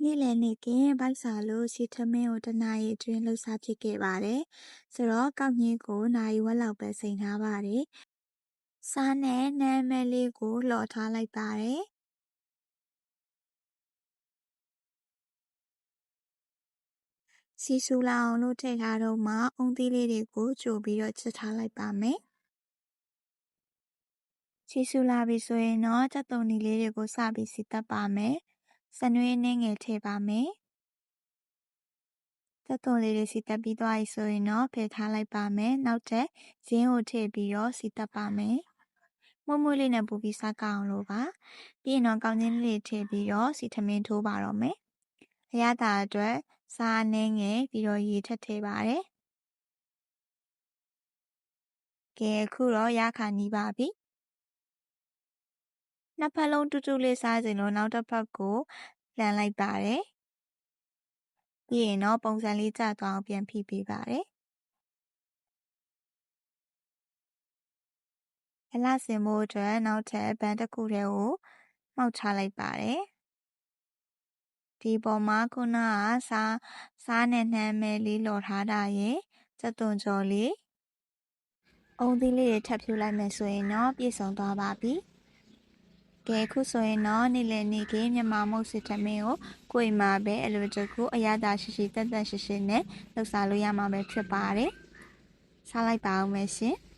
နေ့လည်နေ့ကင်းဗိုက်စာလို့စီထမင်းကိုတစ်နာရီအတွင်းလှုပ်ရှားဖြစ်ခဲ့ပါတယ်။ဆိုတော့ကောက်ညင်းကိုနာရီဝက်လောက်ပဲစိမ်ထားပါတယ်။စားနဲ့နှမ်းမဲလေးကိုလှော်ထားလိုက်ပါတယ်။စီဆူလာအောင်လို့ထည့်ထားတော့မှအုံသီးလေးတွေကိုကြိုပြီးတော့ချက်ထားလိုက်ပါမယ်။စီဆူလာပြီဆိုရင်တော့ကြက်သွန်နီလေးတွေကိုစပြီးစီတက်ပါမယ်။စနွေးနှင်းငယ်ထည့်ပါမယ်။ကြက်သွန်လေးတွေစီတက်ပြီးသွားပြီဆိုရင်တော့ဖယ်ထားလိုက်ပါမယ်။နောက်ထပ်ဇင်းကိုထည့်ပြီးတော့စီတက်ပါမယ်။မွှေးမွှေးလေးနဲ့ပူပြီးစားကောင်းလို့ပါ။ပြီးရင်တော့ကောင်းချင်းလေးထည့်ပြီးတော့စီထမင်းထိုးပါတော့မယ်။အရသာအတွက်စားအနှင်းငယ်ပြီးတော့ရေထည့်ပါတယ်။ကဲအခုတော့ရခါနီးပါပြီ။နှစ်ဖက်လုံးတူတူလေးစားခြင်းလို့နောက်တစ်ဖက်ကိုလှန်လိုက်ပါတယ်။ပြီးရင်တော့ပုံစံလေးကျသွားအောင်ပြန်ဖိပေးပါတယ်။အလှဆင်ဖို့အတွက်နောက်ထပ်ဘန်းတစ်ခုတည်းကိုမှောက်ချလိုက်ပါတယ်။ဒီပေါ်မှာခုနကစားနဲ့နှမ်းမဲလေးလော်ထားတာရဲ့ကြက်သွန်ကြော်လေးအုံသီးလေးတွေထပ်ဖြူလိုက်မယ်ဆိုရင်တော့ပြည့်စုံသွားပါပြီ။ကဲခုဆိုရင်တော့နေ့လည်နေ့ကမြန်မာမုတ်စစ်ထမင်းကိုကိုယ်မှာပဲအလွယ်တကူအရသာရှိရှိတက်တက်ရှိရှိနဲ့လှုပ်ရှားလို့ရမှာပဲဖြစ်ပါတယ်။စားလိုက်ပါဦးမယ်ရှင်။